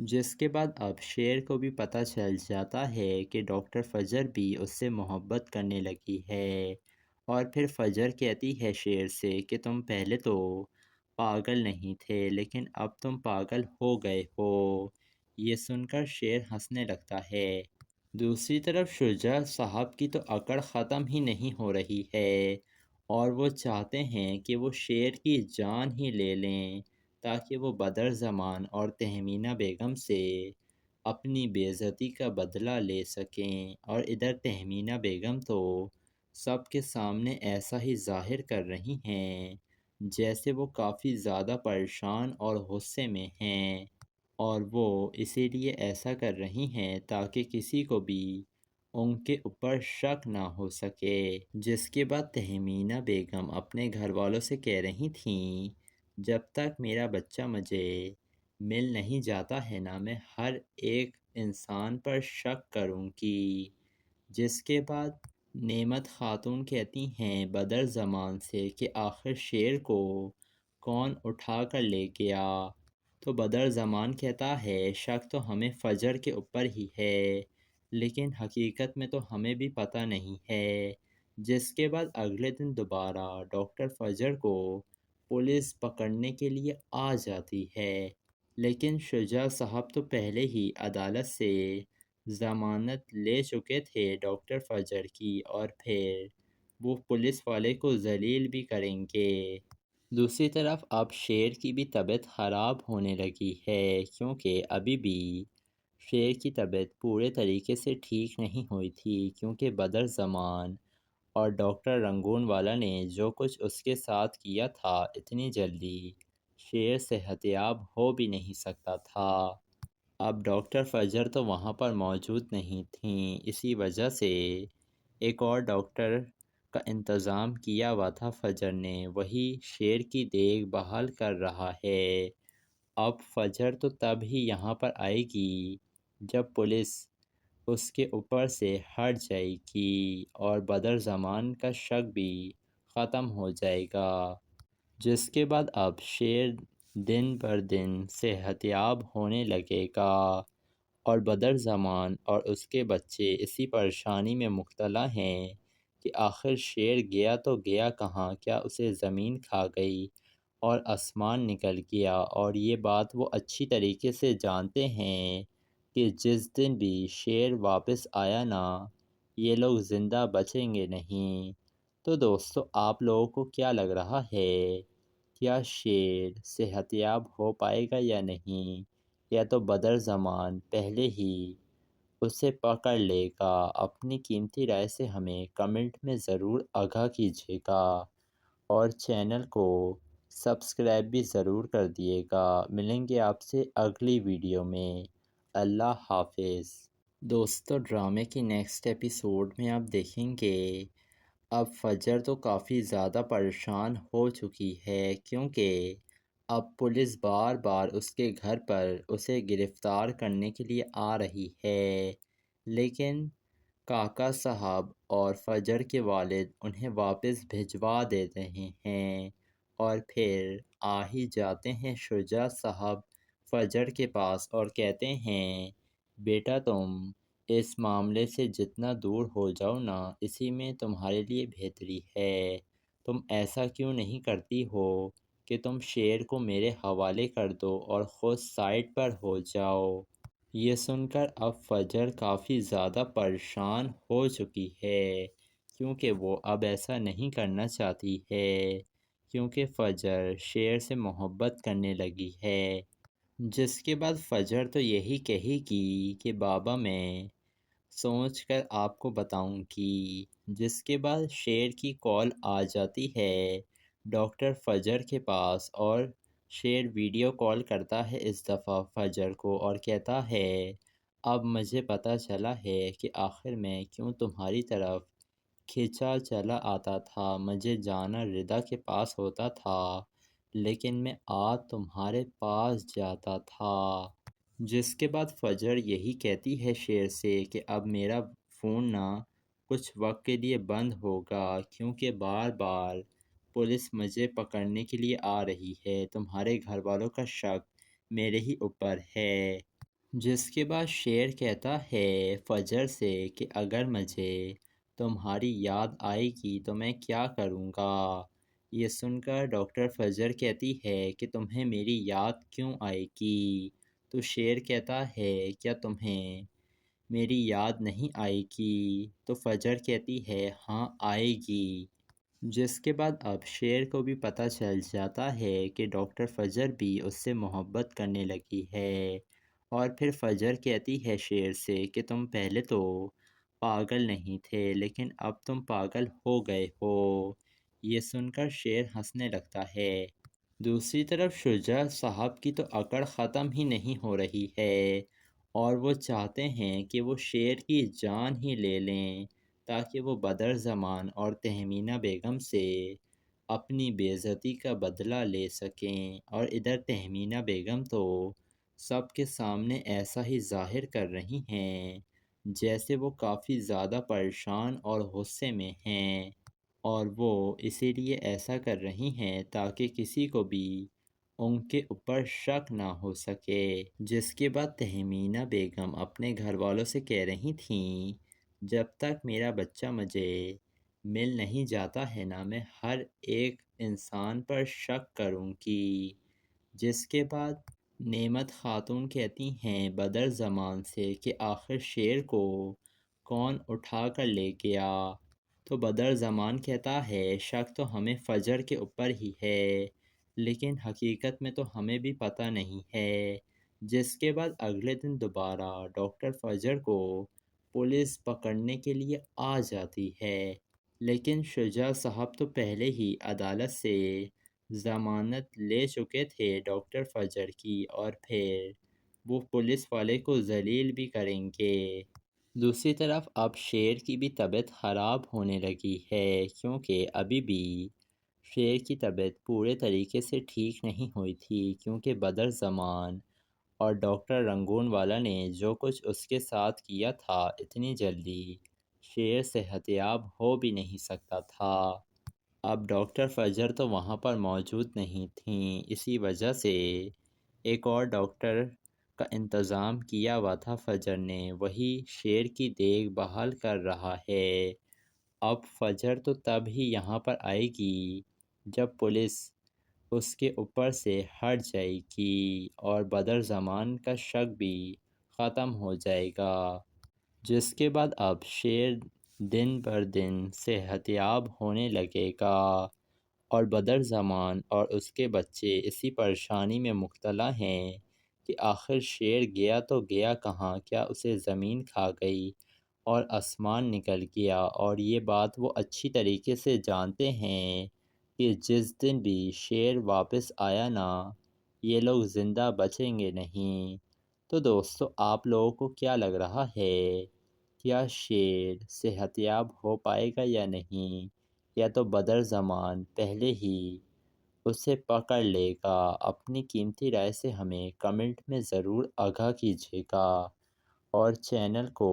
جس کے بعد اب شیر کو بھی پتہ چل جاتا ہے کہ ڈاکٹر فجر بھی اس سے محبت کرنے لگی ہے، اور پھر فجر کہتی ہے شیر سے کہ تم پہلے تو پاگل نہیں تھے لیکن اب تم پاگل ہو گئے ہو۔ یہ سن کر شیر ہنسنے لگتا ہے۔ دوسری طرف شجاع صاحب کی تو اکڑ ختم ہی نہیں ہو رہی ہے، اور وہ چاہتے ہیں کہ وہ شیر کی جان ہی لے لیں تاکہ وہ بدر زمان اور تہمینہ بیگم سے اپنی بے عزتی کا بدلہ لے سکیں، اور ادھر تہمینہ بیگم تو سب کے سامنے ایسا ہی ظاہر کر رہی ہیں جیسے وہ کافی زیادہ پریشان اور غصے میں ہیں، اور وہ اسی لیے ایسا کر رہی ہیں تاکہ کسی کو بھی ان کے اوپر شک نہ ہو سکے۔ جس کے بعد تہمینہ بیگم اپنے گھر والوں سے کہہ رہی تھیں جب تک میرا بچہ مجھے مل نہیں جاتا ہے نا میں ہر ایک انسان پر شک کروں گی۔ جس کے بعد نعمت خاتون کہتی ہیں بدر زمان سے کہ آخر شیر کو کون اٹھا کر لے گیا؟ تو بدر زمان کہتا ہے شک تو ہمیں فجر کے اوپر ہی ہے، لیکن حقیقت میں تو ہمیں بھی پتہ نہیں ہے۔ جس کے بعد اگلے دن دوبارہ ڈاکٹر فجر کو پولیس پکڑنے کے لیے آ جاتی ہے، لیکن شجاع صاحب تو پہلے ہی عدالت سے ضمانت لے چکے تھے ڈاکٹر فجر کی، اور پھر وہ پولیس والے کو ذلیل بھی کریں گے۔ دوسری طرف اب شیر کی بھی طبیعت خراب ہونے لگی ہے، کیونکہ ابھی بھی شیر کی طبیعت پورے طریقے سے ٹھیک نہیں ہوئی تھی، کیونکہ بدر زمان اور ڈاکٹر رنگون والا نے جو کچھ اس کے ساتھ کیا تھا اتنی جلدی شیر صحت یاب ہو بھی نہیں سکتا تھا۔ اب ڈاکٹر فجر تو وہاں پر موجود نہیں تھیں، اسی وجہ سے ایک اور ڈاکٹر کا انتظام کیا ہوا تھا فجر نے، وہی شیر کی دیکھ بھال کر رہا ہے۔ اب فجر تو تب ہی یہاں پر آئے گی جب پولیس اس کے اوپر سے ہٹ جائے گی اور بدر زمان کا شک بھی ختم ہو جائے گا۔ جس کے بعد اب شیر دن بر دن صحت یاب ہونے لگے گا، اور بدر زمان اور اس کے بچے اسی پریشانی میں مبتلا ہیں کہ آخر شیر گیا تو گیا کہاں، کیا اسے زمین کھا گئی اور آسمان نکل گیا؟ اور یہ بات وہ اچھی طریقے سے جانتے ہیں کہ جس دن بھی شیر واپس آیا نا یہ لوگ زندہ بچیں گے نہیں۔ تو دوستو آپ لوگوں کو کیا لگ رہا ہے، کیا شیر صحت یاب ہو پائے گا یا نہیں، یا تو بدر زمان پہلے ہی اسے پکڑ لے گا؟ اپنی قیمتی رائے سے ہمیں کمنٹ میں ضرور آگاہ کیجیے گا، اور چینل کو سبسکرائب بھی ضرور کر دیے گا۔ ملیں گے آپ سے اگلی ویڈیو میں۔ اللہ حافظ۔ دوستو ڈرامے کی نیکسٹ ایپیسوڈ میں آپ دیکھیں گے اب فجر تو کافی زیادہ پریشان ہو چکی ہے، کیونکہ اب پولیس بار بار اس کے گھر پر اسے گرفتار کرنے کے لیے آ رہی ہے، لیکن کاکا صاحب اور فجر کے والد انہیں واپس بھجوا دے رہے ہیں، اور پھر آ ہی جاتے ہیں شجاع صاحب فجر کے پاس اور کہتے ہیں بیٹا تم اس معاملے سے جتنا دور ہو جاؤ نا اسی میں تمہارے لیے بہتری ہے۔ تم ایسا کیوں نہیں کرتی ہو کہ تم شیر کو میرے حوالے کر دو اور خود سائڈ پر ہو جاؤ؟ یہ سن کر اب فجر کافی زیادہ پریشان ہو چکی ہے، کیونکہ وہ اب ایسا نہیں کرنا چاہتی ہے، کیونکہ فجر شیر سے محبت کرنے لگی ہے۔ جس کے بعد فجر تو یہی کہے گی کہ بابا میں سوچ کر آپ کو بتاؤں گی۔ جس کے بعد شیر کی کال آ جاتی ہے ڈاکٹر فجر کے پاس، اور شیر ویڈیو کال کرتا ہے اس دفعہ فجر کو اور کہتا ہے اب مجھے پتہ چلا ہے کہ آخر میں کیوں تمہاری طرف کھینچا چلا آتا تھا، مجھے جانا ردا کے پاس ہوتا تھا لیکن میں آج تمہارے پاس جاتا تھا۔ جس کے بعد فجر یہی کہتی ہے شیر سے کہ اب میرا فون نہ کچھ وقت کے لیے بند ہوگا، کیونکہ بار بار پولیس مجھے پکڑنے کے لیے آ رہی ہے، تمہارے گھر والوں کا شک میرے ہی اوپر ہے۔ جس کے بعد شیر کہتا ہے فجر سے کہ اگر مجھے تمہاری یاد آئے گی تو میں کیا کروں گا۔ یہ سن کر ڈاکٹر فجر کہتی ہے کہ تمہیں میری یاد کیوں آئے گی؟ تو شیر کہتا ہے کیا تمہیں میری یاد نہیں آئے گی؟ تو فجر کہتی ہے ہاں آئے گی۔ جس کے بعد اب شیر کو بھی پتہ چل جاتا ہے کہ ڈاکٹر فجر بھی اس سے محبت کرنے لگی ہے، اور پھر فجر کہتی ہے شیر سے کہ تم پہلے تو پاگل نہیں تھے لیکن اب تم پاگل ہو گئے ہو۔ یہ سن کر شیر ہنسنے لگتا ہے۔ دوسری طرف شجاع صاحب کی تو اکڑ ختم ہی نہیں ہو رہی ہے، اور وہ چاہتے ہیں کہ وہ شیر کی جان ہی لے لیں تاکہ وہ بدر زمان اور تہمینہ بیگم سے اپنی بے عزتی کا بدلہ لے سکیں۔ اور ادھر تہمینہ بیگم تو سب کے سامنے ایسا ہی ظاہر کر رہی ہیں جیسے وہ کافی زیادہ پریشان اور غصے میں ہیں، اور وہ اسی لیے ایسا کر رہی ہیں تاکہ کسی کو بھی ان کے اوپر شک نہ ہو سکے۔ جس کے بعد تہمینہ بیگم اپنے گھر والوں سے کہہ رہی تھیں جب تک میرا بچہ مجھے مل نہیں جاتا ہے نا میں ہر ایک انسان پر شک کروں گی۔ جس کے بعد نعمت خاتون کہتی ہیں بدر زمان سے کہ آخر شیر کو کون اٹھا کر لے گیا؟ تو بدر زمان کہتا ہے شک تو ہمیں فجر کے اوپر ہی ہے لیکن حقیقت میں تو ہمیں بھی پتہ نہیں ہے۔ جس کے بعد اگلے دن دوبارہ ڈاکٹر فجر کو پولیس پکڑنے کے لیے آ جاتی ہے، لیکن شجاع صاحب تو پہلے ہی عدالت سے ضمانت لے چکے تھے ڈاکٹر فجر کی، اور پھر وہ پولیس والے کو ذلیل بھی کریں گے۔ دوسری طرف اب شیر کی بھی طبیعت خراب ہونے لگی ہے، کیونکہ ابھی بھی شیر کی طبیعت پورے طریقے سے ٹھیک نہیں ہوئی تھی، کیونکہ بدر زمان اور ڈاکٹر رنگون والا نے جو کچھ اس کے ساتھ کیا تھا اتنی جلدی شیر صحت یاب ہو بھی نہیں سکتا تھا۔ اب ڈاکٹر فجر تو وہاں پر موجود نہیں تھیں، اسی وجہ سے ایک اور ڈاکٹر کا انتظام کیا ہوا تھا فجر نے، وہی شیر کی دیکھ بھال کر رہا ہے۔ اب فجر تو تب ہی یہاں پر آئے گی جب پولیس اس کے اوپر سے ہٹ جائے گی اور بدر زمان کا شک بھی ختم ہو جائے گا۔ جس کے بعد اب شیر دن بر دن صحت یاب ہونے لگے گا، اور بدر زمان اور اس کے بچے اسی پریشانی میں مبتلا ہیں کہ آخر شیر گیا تو گیا کہاں؟ کیا اسے زمین کھا گئی اور آسمان نکل گیا؟ اور یہ بات وہ اچھی طریقے سے جانتے ہیں کہ جس دن بھی شیر واپس آیا نا یہ لوگ زندہ بچیں گے نہیں۔ تو دوستو آپ لوگوں کو کیا لگ رہا ہے؟ کیا شیر صحت یاب ہو پائے گا یا نہیں؟ یا تو بدر زمان پہلے ہی اسے پکڑ لے گا؟ اپنی قیمتی رائے سے ہمیں کمنٹ میں ضرور آگاہ کیجیے گا، اور چینل کو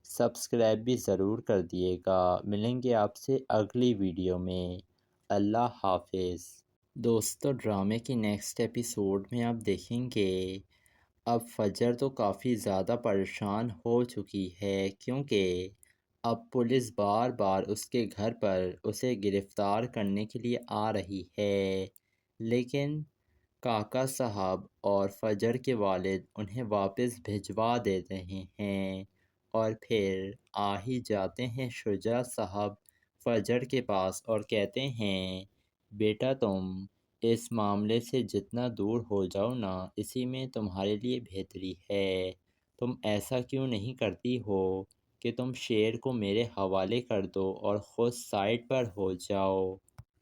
سبسکرائب بھی ضرور کر دیے گا۔ ملیں گے آپ سے اگلی ویڈیو میں۔ اللہ حافظ۔ دوستو ڈرامے کی نیکسٹ ایپیسوڈ میں آپ دیکھیں گے اب فجر تو کافی زیادہ پریشان ہو چکی ہے، کیونکہ اب پولیس بار بار اس کے گھر پر اسے گرفتار کرنے کے لیے آ رہی ہے، لیکن کاکا صاحب اور فجر کے والد انہیں واپس بھجوا دے رہے ہیں، اور پھر آ ہی جاتے ہیں شجاع صاحب فجر کے پاس اور کہتے ہیں بیٹا تم اس معاملے سے جتنا دور ہو جاؤ نا اسی میں تمہارے لیے بہتری ہے۔ تم ایسا کیوں نہیں کرتی ہو کہ تم شیر کو میرے حوالے کر دو اور خود سائڈ پر ہو جاؤ۔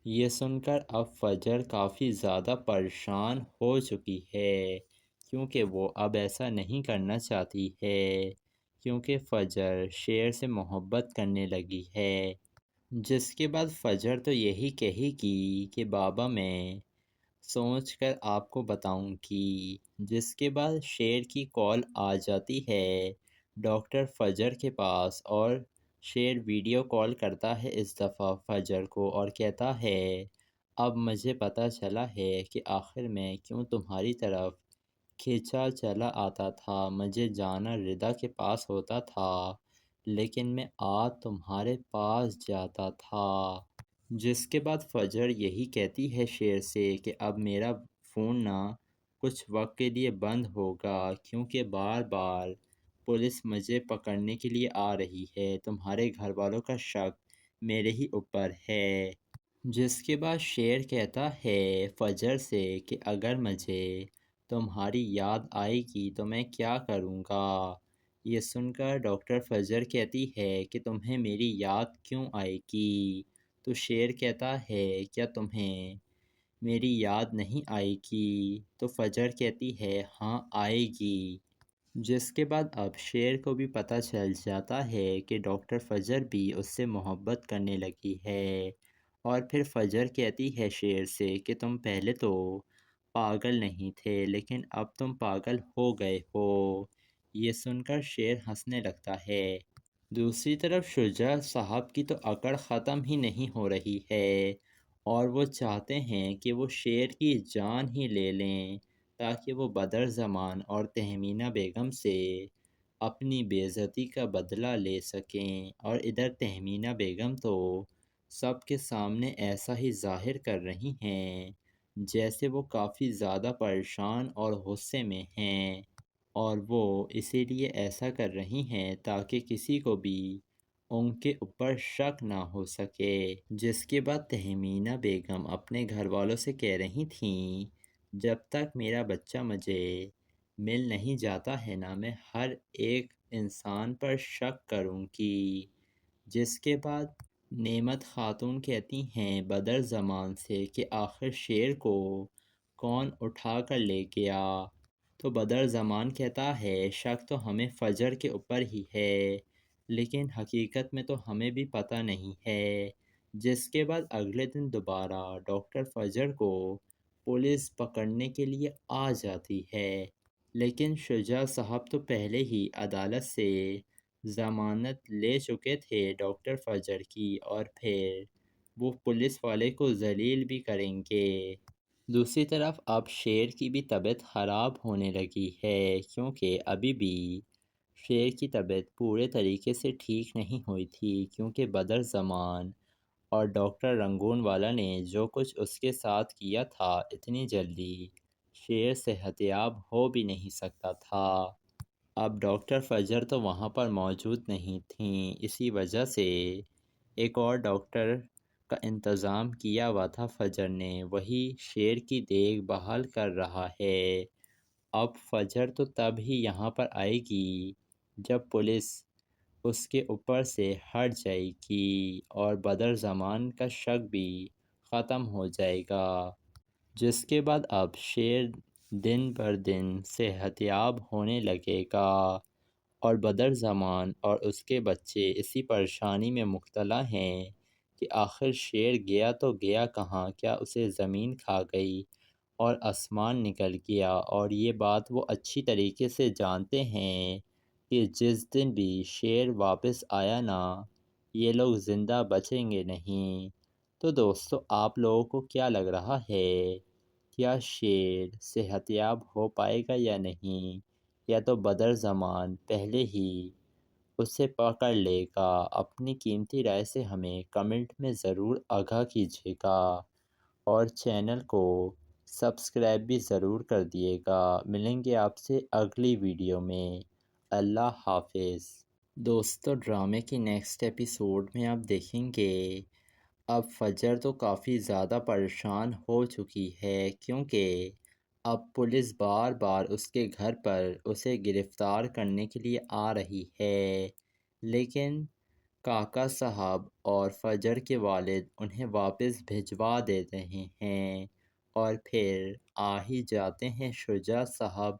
یہ سن کر اب فجر کافی زیادہ پریشان ہو چکی ہے، کیونکہ وہ اب ایسا نہیں کرنا چاہتی ہے، کیونکہ فجر شیر سے محبت کرنے لگی ہے۔ جس کے بعد فجر تو یہی کہے گی کہ بابا میں سوچ کر آپ کو بتاؤں گی۔ جس کے بعد شیر کی کال آ جاتی ہے ڈاکٹر فجر کے پاس، اور شیر ویڈیو کال کرتا ہے اس دفعہ فجر کو اور کہتا ہے اب مجھے پتہ چلا ہے کہ آخر میں کیوں تمہاری طرف کھینچا چلا آتا تھا، مجھے جانا ردا کے پاس ہوتا تھا، لیکن میں آج تمہارے پاس جاتا تھا۔ جس کے بعد فجر یہی کہتی ہے شیر سے کہ اب میرا فون نہ کچھ وقت کے لیے بند ہوگا، کیونکہ بار بار پولیس مجھے پکڑنے کے لیے آ رہی ہے، تمہارے گھر والوں کا شک میرے ہی اوپر ہے۔ جس کے بعد شیر کہتا ہے فجر سے کہ اگر مجھے تمہاری یاد آئے گی تو میں کیا کروں گا؟ یہ سن کر ڈاکٹر فجر کہتی ہے کہ تمہیں میری یاد کیوں آئے گی؟ تو شیر کہتا ہے کیا تمہیں میری یاد نہیں آئے گی؟ تو فجر کہتی ہے ہاں آئے گی۔ جس کے بعد اب شیر کو بھی پتہ چل جاتا ہے کہ ڈاکٹر فجر بھی اس سے محبت کرنے لگی ہے، اور پھر فجر کہتی ہے شیر سے کہ تم پہلے تو پاگل نہیں تھے لیکن اب تم پاگل ہو گئے ہو۔ یہ سن کر شیر ہنسنے لگتا ہے۔ دوسری طرف شجاع صاحب کی تو اکڑ ختم ہی نہیں ہو رہی ہے، اور وہ چاہتے ہیں کہ وہ شیر کی جان ہی لے لیں تاکہ وہ بدر زمان اور تہمینہ بیگم سے اپنی بے عزتی کا بدلہ لے سکیں، اور ادھر تہمینہ بیگم تو سب کے سامنے ایسا ہی ظاہر کر رہی ہیں جیسے وہ کافی زیادہ پریشان اور غصے میں ہیں، اور وہ اسی لیے ایسا کر رہی ہیں تاکہ کسی کو بھی ان کے اوپر شک نہ ہو سکے۔ جس کے بعد تہمینہ بیگم اپنے گھر والوں سے کہہ رہی تھیں جب تک میرا بچہ مجھے مل نہیں جاتا ہے نا میں ہر ایک انسان پر شک کروں گی۔ جس کے بعد نعمت خاتون کہتی ہیں بدر زمان سے کہ آخر شیر کو کون اٹھا کر لے گیا؟ تو بدر زمان کہتا ہے شک تو ہمیں فجر کے اوپر ہی ہے، لیکن حقیقت میں تو ہمیں بھی پتہ نہیں ہے۔ جس کے بعد اگلے دن دوبارہ ڈاکٹر فجر کو پولیس پکڑنے کے لیے آ جاتی ہے، لیکن شجاع صاحب تو پہلے ہی عدالت سے ضمانت لے چکے تھے ڈاکٹر فجر کی، اور پھر وہ پولیس والے کو ذلیل بھی کریں گے۔ دوسری طرف اب شیر کی بھی طبیعت خراب ہونے لگی ہے، کیونکہ ابھی بھی شیر کی طبیعت پورے طریقے سے ٹھیک نہیں ہوئی تھی، کیونکہ بدر زمان اور ڈاکٹر رنگون والا نے جو کچھ اس کے ساتھ کیا تھا اتنی جلدی شیر صحتیاب ہو بھی نہیں سکتا تھا۔ اب ڈاکٹر فجر تو وہاں پر موجود نہیں تھیں، اسی وجہ سے ایک اور ڈاکٹر کا انتظام کیا ہوا تھا فجر نے، وہی شیر کی دیکھ بھال کر رہا ہے۔ اب فجر تو تب ہی یہاں پر آئے گی جب پولیس اس کے اوپر سے ہٹ جائے گی اور بدر زمان کا شک بھی ختم ہو جائے گا۔ جس کے بعد اب شیر دن بر دن صحتیاب ہونے لگے گا، اور بدر زمان اور اس کے بچے اسی پریشانی میں مبتلا ہیں کہ آخر شیر گیا تو گیا کہاں، کیا اسے زمین کھا گئی اور آسمان نکل گیا؟ اور یہ بات وہ اچھی طریقے سے جانتے ہیں کہ جس دن بھی شیر واپس آیا نا یہ لوگ زندہ بچیں گے نہیں۔ تو دوستو آپ لوگوں کو کیا لگ رہا ہے، کیا شیر صحتیاب ہو پائے گا یا نہیں، یا تو بدر زمان پہلے ہی اسے پکڑ لے گا؟ اپنی قیمتی رائے سے ہمیں کمنٹ میں ضرور آگاہ کیجیے گا، اور چینل کو سبسکرائب بھی ضرور کر دیے گا۔ ملیں گے آپ سے اگلی ویڈیو میں۔ اللہ حافظ۔ دوستو ڈرامے کی نیکسٹ ایپیسوڈ میں آپ دیکھیں گے اب فجر تو کافی زیادہ پریشان ہو چکی ہے، کیونکہ اب پولیس بار بار اس کے گھر پر اسے گرفتار کرنے کے لیے آ رہی ہے، لیکن کاکا صاحب اور فجر کے والد انہیں واپس بھجوا دیتے ہیں، اور پھر آ ہی جاتے ہیں شجاع صاحب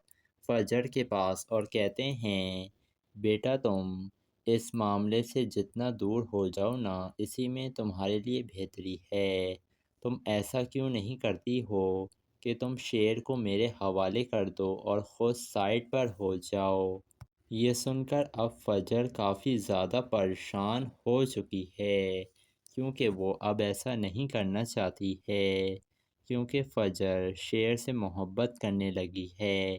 فجر کے پاس اور کہتے ہیں بیٹا تم اس معاملے سے جتنا دور ہو جاؤ نا اسی میں تمہارے لیے بہتری ہے۔ تم ایسا کیوں نہیں کرتی ہو کہ تم شیر کو میرے حوالے کر دو اور خود سائڈ پر ہو جاؤ؟ یہ سن کر اب فجر کافی زیادہ پریشان ہو چکی ہے، کیونکہ وہ اب ایسا نہیں کرنا چاہتی ہے، کیونکہ فجر شیر سے محبت کرنے لگی ہے۔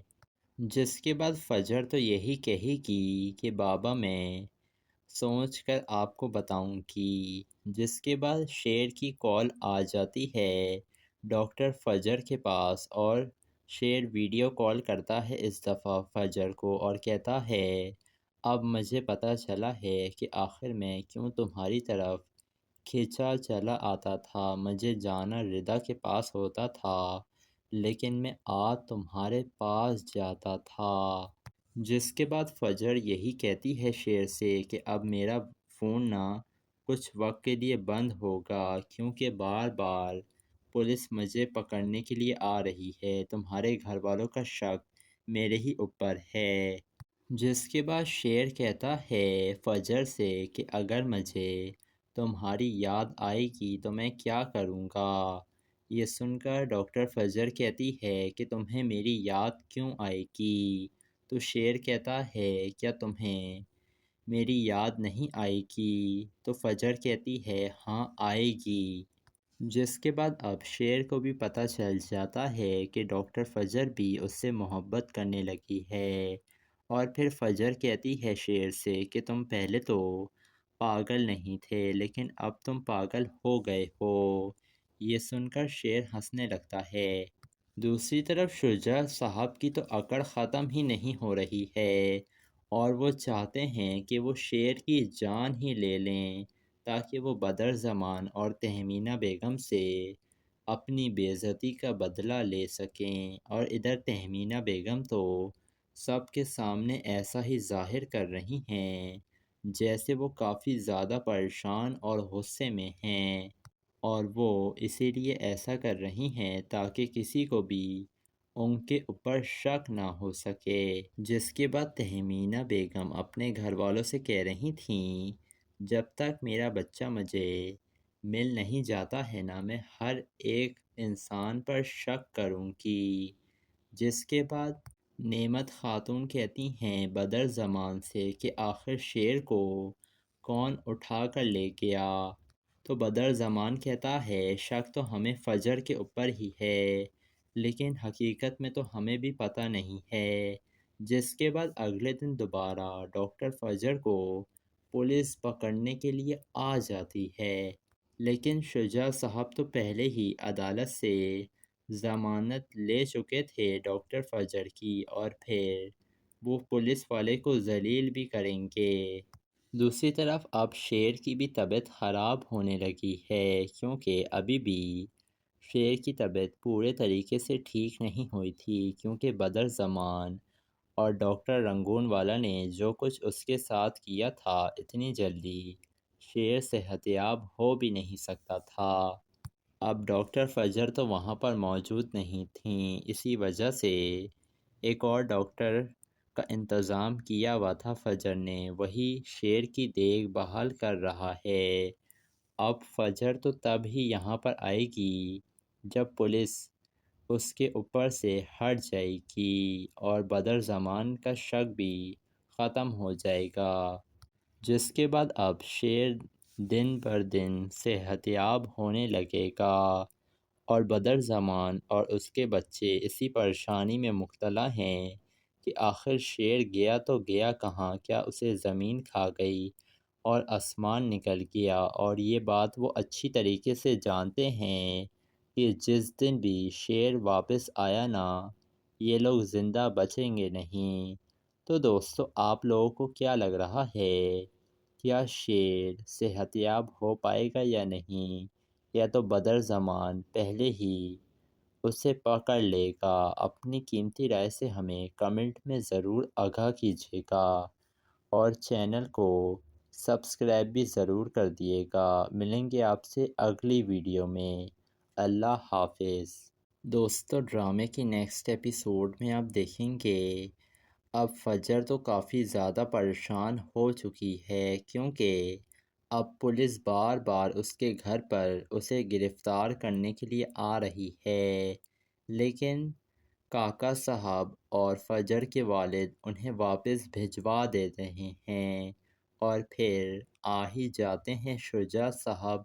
جس کے بعد فجر تو یہی کہے گی کہ بابا میں سوچ کر آپ کو بتاؤں گی۔ جس کے بعد شیر کی کال آ جاتی ہے ڈاکٹر فجر کے پاس، اور شیر ویڈیو کال کرتا ہے اس دفعہ فجر کو اور کہتا ہے اب مجھے پتہ چلا ہے کہ آخر میں کیوں تمہاری طرف کھینچا چلا آتا تھا۔ مجھے جانا ردا کے پاس ہوتا تھا لیکن میں تمہارے پاس جاتا تھا۔ جس کے بعد فجر یہی کہتی ہے شیر سے کہ اب میرا فون نہ کچھ وقت کے لیے بند ہوگا کیونکہ بار بار پولیس مجھے پکڑنے کے لیے آ رہی ہے۔ تمہارے گھر والوں کا شک میرے ہی اوپر ہے۔ جس کے بعد شیر کہتا ہے فجر سے کہ اگر مجھے تمہاری یاد آئے گی تو میں کیا کروں گا۔ یہ سن کر ڈاکٹر فجر کہتی ہے کہ تمہیں میری یاد کیوں آئے گی؟ تو شیر کہتا ہے کیا تمہیں میری یاد نہیں آئے گی؟ تو فجر کہتی ہے ہاں آئے گی۔ جس کے بعد اب شیر کو بھی پتہ چل جاتا ہے کہ ڈاکٹر فجر بھی اس سے محبت کرنے لگی ہے، اور پھر فجر کہتی ہے شیر سے کہ تم پہلے تو پاگل نہیں تھے لیکن اب تم پاگل ہو گئے ہو۔ یہ سن کر شیر ہنسنے لگتا ہے۔ دوسری طرف شجاع صاحب کی تو اکڑ ختم ہی نہیں ہو رہی ہے، اور وہ چاہتے ہیں کہ وہ شیر کی جان ہی لے لیں تاکہ وہ بدر زمان اور تہمینہ بیگم سے اپنی بے عزتی کا بدلہ لے سکیں۔ اور ادھر تہمینہ بیگم تو سب کے سامنے ایسا ہی ظاہر کر رہی ہیں جیسے وہ کافی زیادہ پریشان اور غصے میں ہیں، اور وہ اسی لیے ایسا کر رہی ہیں تاکہ کسی کو بھی ان کے اوپر شک نہ ہو سکے۔ جس کے بعد تہمینہ بیگم اپنے گھر والوں سے کہہ رہی تھیں جب تک میرا بچہ مجھے مل نہیں جاتا ہے نا میں ہر ایک انسان پر شک کروں گی۔ جس کے بعد نعمت خاتون کہتی ہیں بدر زمان سے کہ آخر شیر کو کون اٹھا کر لے گیا؟ تو بدر زمان کہتا ہے شک تو ہمیں فجر کے اوپر ہی ہے لیکن حقیقت میں تو ہمیں بھی پتہ نہیں ہے۔ جس کے بعد اگلے دن دوبارہ ڈاکٹر فجر کو پولیس پکڑنے کے لیے آ جاتی ہے، لیکن شجاع صاحب تو پہلے ہی عدالت سے ضمانت لے چکے تھے ڈاکٹر فجر کی، اور پھر وہ پولیس والے کو ذلیل بھی کریں گے۔ دوسری طرف اب شیر کی بھی طبیعت خراب ہونے لگی ہے کیونکہ ابھی بھی شیر کی طبیعت پورے طریقے سے ٹھیک نہیں ہوئی تھی، کیونکہ بدر زمان اور ڈاکٹر رنگون والا نے جو کچھ اس کے ساتھ کیا تھا اتنی جلدی شیر صحت یاب ہو بھی نہیں سکتا تھا۔ اب ڈاکٹر فجر تو وہاں پر موجود نہیں تھیں، اسی وجہ سے ایک اور ڈاکٹر کا انتظام کیا ہوا تھا فجر نے، وہی شیر کی دیکھ بھال کر رہا ہے۔ اب فجر تو تب ہی یہاں پر آئے گی جب پولیس اس کے اوپر سے ہٹ جائے گی اور بدر زمان کا شک بھی ختم ہو جائے گا۔ جس کے بعد اب شیر دن بر دن صحت یاب ہونے لگے گا، اور بدر زمان اور اس کے بچے اسی پریشانی میں مبتلا ہیں کہ آخر شیر گیا تو گیا کہاں؟ کیا اسے زمین کھا گئی اور آسمان نکل گیا؟ اور یہ بات وہ اچھی طریقے سے جانتے ہیں کہ جس دن بھی شیر واپس آیا نا یہ لوگ زندہ بچیں گے نہیں۔ تو دوستو آپ لوگوں کو کیا لگ رہا ہے؟ کیا شیر صحت یاب ہو پائے گا یا نہیں؟ یا تو بدر زمان پہلے ہی اسے پکڑ لے گا؟ اپنی قیمتی رائے سے ہمیں کمنٹ میں ضرور آگاہ کیجیے گا، اور چینل کو سبسکرائب بھی ضرور کر دیے گا۔ ملیں گے آپ سے اگلی ویڈیو میں۔ اللہ حافظ۔ دوستو ڈرامے کی نیکسٹ ایپیسوڈ میں آپ دیکھیں گے اب فجر تو کافی زیادہ پریشان ہو چکی ہے کیونکہ اب پولیس بار بار اس کے گھر پر اسے گرفتار کرنے کے لیے آ رہی ہے، لیکن کاکا صاحب اور فجر کے والد انہیں واپس بھجوا دے رہے ہیں، اور پھر آ ہی جاتے ہیں شجاع صاحب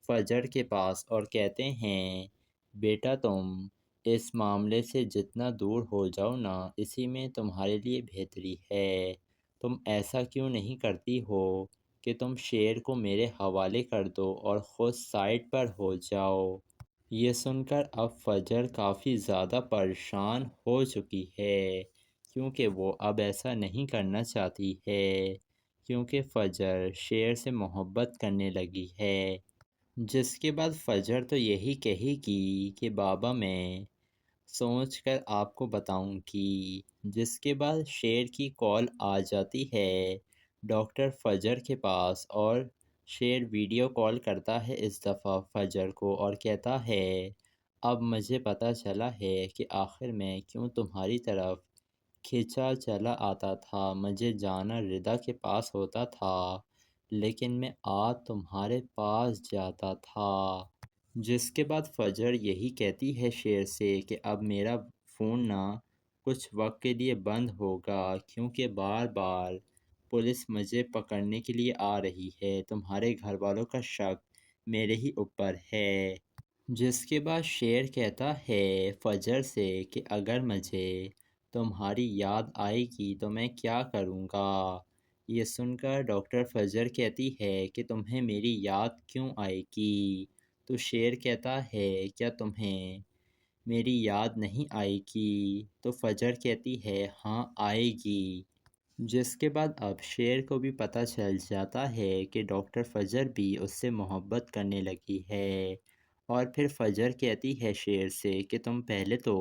فجر کے پاس اور کہتے ہیں بیٹا تم اس معاملے سے جتنا دور ہو جاؤ نا، اسی میں تمہارے لیے بہتری ہے۔ تم ایسا کیوں نہیں کرتی ہو کہ تم شیر کو میرے حوالے کر دو اور خود سائڈ پر ہو جاؤ۔ یہ سن کر اب فجر کافی زیادہ پریشان ہو چکی ہے، کیونکہ وہ اب ایسا نہیں کرنا چاہتی ہے، کیونکہ فجر شیر سے محبت کرنے لگی ہے۔ جس کے بعد فجر تو یہی کہے گی کہ بابا میں سوچ کر آپ کو بتاؤں گی۔ جس کے بعد شیر کی کال آ جاتی ہے ڈاکٹر فجر کے پاس، اور شیر ویڈیو کال کرتا ہے اس دفعہ فجر کو اور کہتا ہے اب مجھے پتہ چلا ہے کہ آخر میں کیوں تمہاری طرف کھینچا چلا آتا تھا۔ مجھے جانا ردا کے پاس ہوتا تھا، لیکن میں آج تمہارے پاس جاتا تھا۔ جس کے بعد فجر یہی کہتی ہے شیر سے کہ اب میرا فون نہ کچھ وقت کے لیے بند ہوگا، کیونکہ بار بار پولیس مجھے پکڑنے کے لیے آ رہی ہے۔ تمہارے گھر والوں کا شک میرے ہی اوپر ہے۔ جس کے بعد شیر کہتا ہے فجر سے کہ اگر مجھے تمہاری یاد آئے گی تو میں کیا کروں گا۔ یہ سن کر ڈاکٹر فجر کہتی ہے کہ تمہیں میری یاد کیوں آئے گی؟ تو شیر کہتا ہے کیا تمہیں میری یاد نہیں آئے گی؟ تو فجر کہتی ہے ہاں آئے گی۔ جس کے بعد اب شیر کو بھی پتہ چل جاتا ہے کہ ڈاکٹر فجر بھی اس سے محبت کرنے لگی ہے، اور پھر فجر کہتی ہے شیر سے کہ تم پہلے تو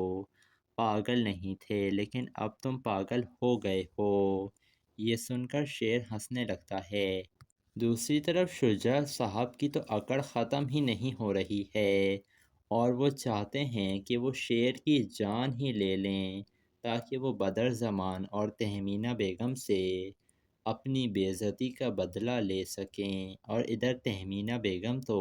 پاگل نہیں تھے، لیکن اب تم پاگل ہو گئے ہو۔ یہ سن کر شیر ہنسنے لگتا ہے۔ دوسری طرف شجاع صاحب کی تو اکڑ ختم ہی نہیں ہو رہی ہے، اور وہ چاہتے ہیں کہ وہ شیر کی جان ہی لے لیں تاکہ وہ بدر زمان اور تہمینہ بیگم سے اپنی بے عزتی کا بدلہ لے سکیں۔ اور ادھر تہمینہ بیگم تو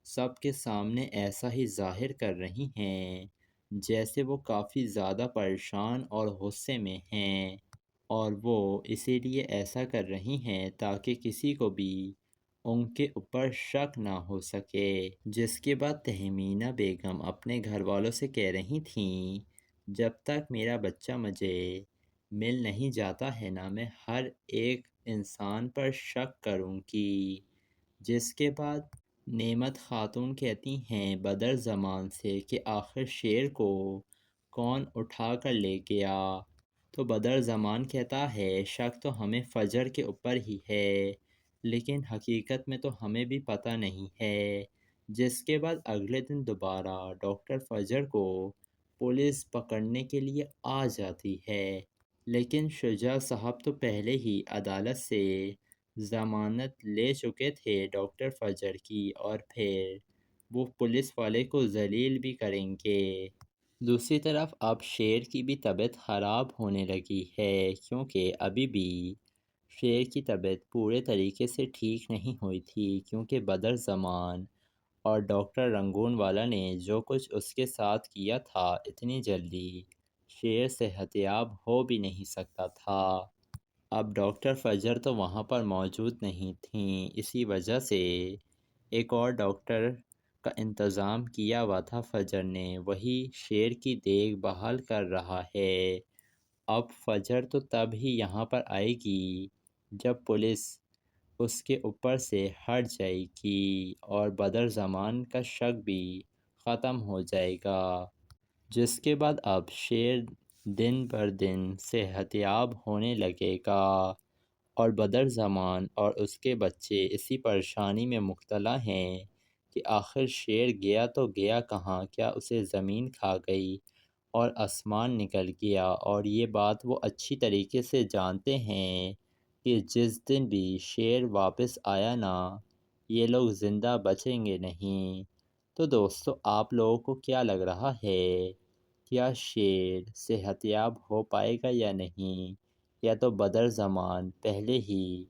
سب کے سامنے ایسا ہی ظاہر کر رہی ہیں جیسے وہ کافی زیادہ پریشان اور غصے میں ہیں، اور وہ اسی لیے ایسا کر رہی ہیں تاکہ کسی کو بھی ان کے اوپر شک نہ ہو سکے۔ جس کے بعد تہمینہ بیگم اپنے گھر والوں سے کہہ رہی تھیں جب تک میرا بچہ مجھے مل نہیں جاتا ہے نا، میں ہر ایک انسان پر شک کروں گی۔ جس کے بعد نعمت خاتون کہتی ہیں بدر زمان سے کہ آخر شیر کو کون اٹھا کر لے گیا؟ تو بدر زمان کہتا ہے شک تو ہمیں فجر کے اوپر ہی ہے، لیکن حقیقت میں تو ہمیں بھی پتہ نہیں ہے۔ جس کے بعد اگلے دن دوبارہ ڈاکٹر فجر کو پولیس پکڑنے کے لیے آ جاتی ہے، لیکن شجاع صاحب تو پہلے ہی عدالت سے ضمانت لے چکے تھے ڈاکٹر فجر کی، اور پھر وہ پولیس والے کو ذلیل بھی کریں گے۔ دوسری طرف اب شیر کی بھی طبیعت خراب ہونے لگی ہے، کیونکہ ابھی بھی شیر کی طبیعت پورے طریقے سے ٹھیک نہیں ہوئی تھی، کیونکہ بدر زمان اور ڈاکٹر رنگون والا نے جو کچھ اس کے ساتھ کیا تھا، اتنی جلدی شیر صحت یاب ہو بھی نہیں سکتا تھا۔ اب ڈاکٹر فجر تو وہاں پر موجود نہیں تھیں، اسی وجہ سے ایک اور ڈاکٹر کا انتظام کیا ہوا تھا فجر نے، وہی شیر کی دیکھ بھال کر رہا ہے۔ اب فجر تو تب ہی یہاں پر آئے گی جب پولیس اس کے اوپر سے ہٹ جائے گی اور بدر زمان کا شک بھی ختم ہو جائے گا۔ جس کے بعد اب شیر دن بر دن صحت یاب ہونے لگے گا، اور بدر زمان اور اس کے بچے اسی پریشانی میں مبتلا ہیں کہ آخر شیر گیا تو گیا کہاں؟ کیا اسے زمین کھا گئی اور آسمان نکل گیا؟ اور یہ بات وہ اچھی طریقے سے جانتے ہیں کہ جس دن بھی شیر واپس آیا نا، یہ لوگ زندہ بچیں گے نہیں۔ تو دوستو آپ لوگوں کو کیا لگ رہا ہے؟ کیا شیر صحت یاب ہو پائے گا یا نہیں؟ یا تو بدر زمان پہلے ہی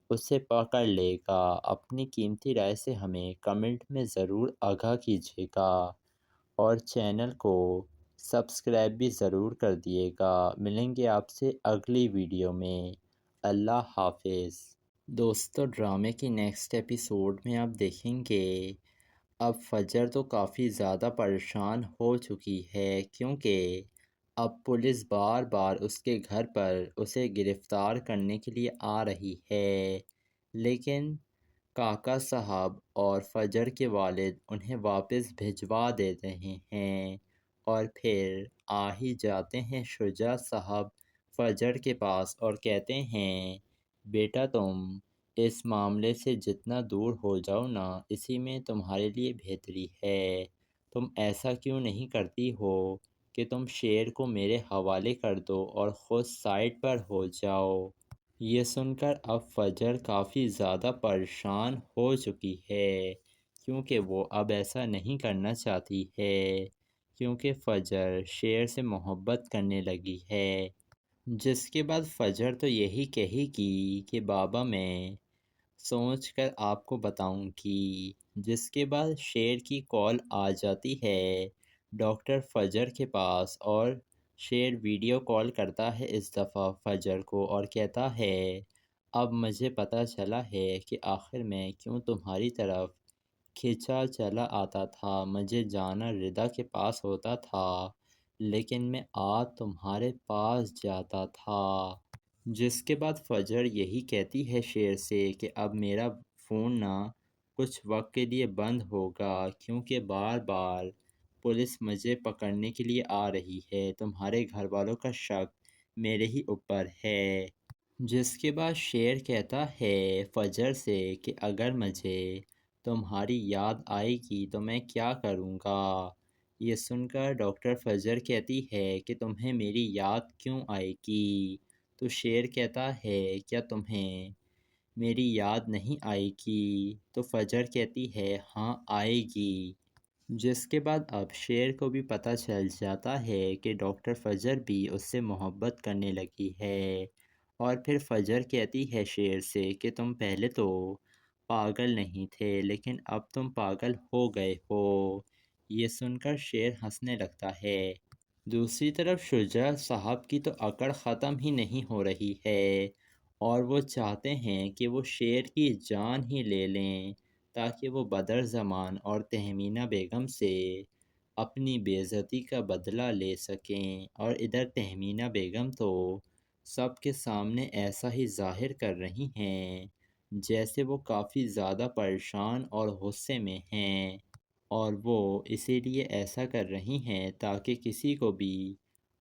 اسے پکڑ لے گا؟ اپنی قیمتی رائے سے ہمیں کمنٹ میں ضرور آگاہ کیجیے گا، اور چینل کو سبسکرائب بھی ضرور کر دیے گا۔ ملیں گے آپ سے اگلی ویڈیو میں۔ اللہ حافظ۔ دوستو ڈرامے کی نیکسٹ ایپیسوڈ میں آپ دیکھیں گے اب فجر تو کافی زیادہ پریشان ہو چکی ہے کیونکہ اب پولیس بار بار اس کے گھر پر اسے گرفتار کرنے کے لیے آ رہی ہے، لیکن کاکا صاحب اور فجر کے والد انہیں واپس بھجوا دیتے ہیں اور پھر آ ہی جاتے ہیں شجاع صاحب فجر کے پاس اور کہتے ہیں بیٹا تم اس معاملے سے جتنا دور ہو جاؤ نا اسی میں تمہارے لیے بہتری ہے۔ تم ایسا کیوں نہیں کرتی ہو کہ تم شیر کو میرے حوالے کر دو اور خود سائڈ پر ہو جاؤ۔ یہ سن کر اب فجر کافی زیادہ پریشان ہو چکی ہے کیونکہ وہ اب ایسا نہیں کرنا چاہتی ہے کیونکہ فجر شیر سے محبت کرنے لگی ہے، جس کے بعد فجر تو یہی کہے گی کہ بابا میں سوچ کر آپ کو بتاؤں گی، جس کے بعد شیر کی کال آ جاتی ہے ڈاکٹر فجر کے پاس اور شیر ویڈیو کال کرتا ہے اس دفعہ فجر کو اور کہتا ہے اب مجھے پتہ چلا ہے کہ آخر میں کیوں تمہاری طرف کھینچا چلا آتا تھا، مجھے جانا ردا کے پاس ہوتا تھا لیکن میں آج تمہارے پاس جاتا تھا، جس کے بعد فجر یہی کہتی ہے شیر سے کہ اب میرا فون نہ کچھ وقت کے لیے بند ہوگا کیونکہ بار بار پولیس مجھے پکڑنے کے لیے آ رہی ہے، تمہارے گھر والوں کا شک میرے ہی اوپر ہے، جس کے بعد شیر کہتا ہے فجر سے کہ اگر مجھے تمہاری یاد آئے گی تو میں کیا کروں گا۔ یہ سن کر ڈاکٹر فجر کہتی ہے کہ تمہیں میری یاد کیوں آئے گی؟ تو شیر کہتا ہے کیا تمہیں میری یاد نہیں آئے گی؟ تو فجر کہتی ہے ہاں آئے گی، جس کے بعد اب شیر کو بھی پتہ چل جاتا ہے کہ ڈاکٹر فجر بھی اس سے محبت کرنے لگی ہے، اور پھر فجر کہتی ہے شیر سے کہ تم پہلے تو پاگل نہیں تھے لیکن اب تم پاگل ہو گئے ہو۔ یہ سن کر شیر ہنسنے لگتا ہے۔ دوسری طرف شجاع صاحب کی تو اکڑ ختم ہی نہیں ہو رہی ہے اور وہ چاہتے ہیں کہ وہ شیر کی جان ہی لے لیں تاکہ وہ بدر زمان اور تہمینہ بیگم سے اپنی بے عزتی کا بدلہ لے سکیں، اور ادھر تہمینہ بیگم تو سب کے سامنے ایسا ہی ظاہر کر رہی ہیں جیسے وہ کافی زیادہ پریشان اور غصے میں ہیں، اور وہ اسی لیے ایسا کر رہی ہیں تاکہ کسی کو بھی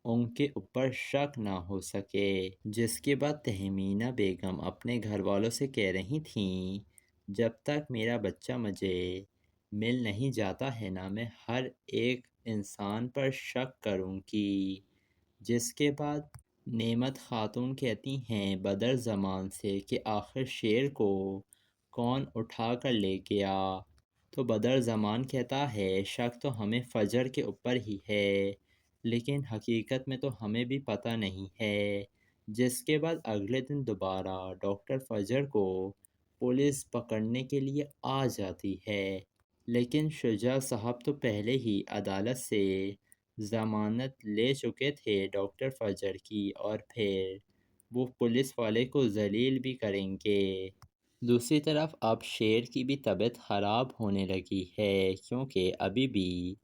ان کے اوپر شک نہ ہو سکے، جس کے بعد تہمینہ بیگم اپنے گھر والوں سے کہہ رہی تھیں جب تک میرا بچہ مجھے مل نہیں جاتا ہے نا میں ہر ایک انسان پر شک کروں گی، جس کے بعد نعمت خاتون کہتی ہیں بدر زمان سے کہ آخر شیر کو کون اٹھا کر لے گیا؟ تو بدر زمان کہتا ہے شک تو ہمیں فجر کے اوپر ہی ہے لیکن حقیقت میں تو ہمیں بھی پتہ نہیں ہے، جس کے بعد اگلے دن دوبارہ ڈاکٹر فجر کو پولیس پکڑنے کے لیے آ جاتی ہے، لیکن شجاع صاحب تو پہلے ہی عدالت سے ضمانت لے چکے تھے ڈاکٹر فجر کی، اور پھر وہ پولیس والے کو ذلیل بھی کریں گے۔ دوسری طرف اب شیر کی بھی طبیعت خراب ہونے لگی ہے کیونکہ ابھی بھی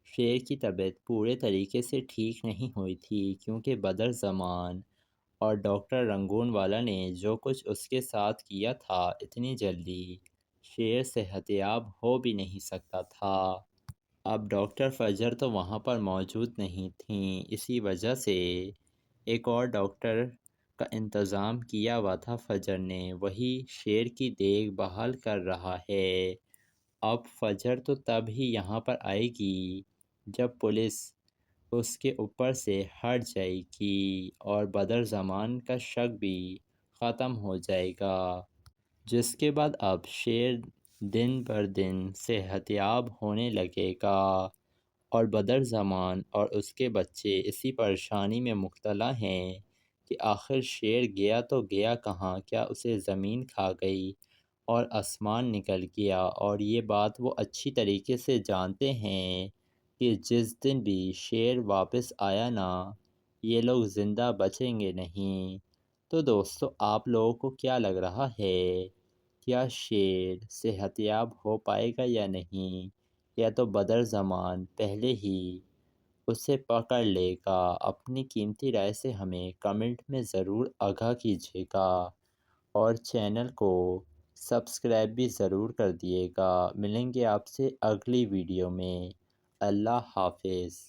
شیر کی طبیعت پورے طریقے سے ٹھیک نہیں ہوئی تھی کیونکہ بدر زمان اور ڈاکٹر رنگون والا نے جو کچھ اس کے ساتھ کیا تھا اتنی جلدی شیر صحت یاب ہو بھی نہیں سکتا تھا۔ اب ڈاکٹر فجر تو وہاں پر موجود نہیں تھیں، اسی وجہ سے ایک اور ڈاکٹر کا انتظام کیا ہوا تھا فجر نے، وہی شیر کی دیکھ بھال کر رہا ہے۔ اب فجر تو تب ہی یہاں پر آئے گی جب پولیس اس کے اوپر سے ہٹ جائے گی اور بدر زمان کا شک بھی ختم ہو جائے گا، جس کے بعد اب شیر دن بر دن صحت یاب ہونے لگے گا اور بدر زمان اور اس کے بچے اسی پریشانی میں مبتلا ہیں کہ آخر شیر گیا تو گیا کہاں، کیا اسے زمین کھا گئی اور آسمان نکل گیا، اور یہ بات وہ اچھی طریقے سے جانتے ہیں کہ جس دن بھی شیر واپس آیا نا یہ لوگ زندہ بچیں گے نہیں۔ تو دوستو آپ لوگوں کو کیا لگ رہا ہے، کیا شیر صحت یاب ہو پائے گا یا نہیں؟ یا تو بدر زمان پہلے ہی اسے پکڑ لے گا۔ اپنی قیمتی رائے سے ہمیں کمنٹ میں ضرور آگاہ کیجیے گا اور چینل کو سبسکرائب بھی ضرور کر دیے گا۔ ملیں گے آپ سے اگلی ویڈیو میں۔ اللہ حافظ۔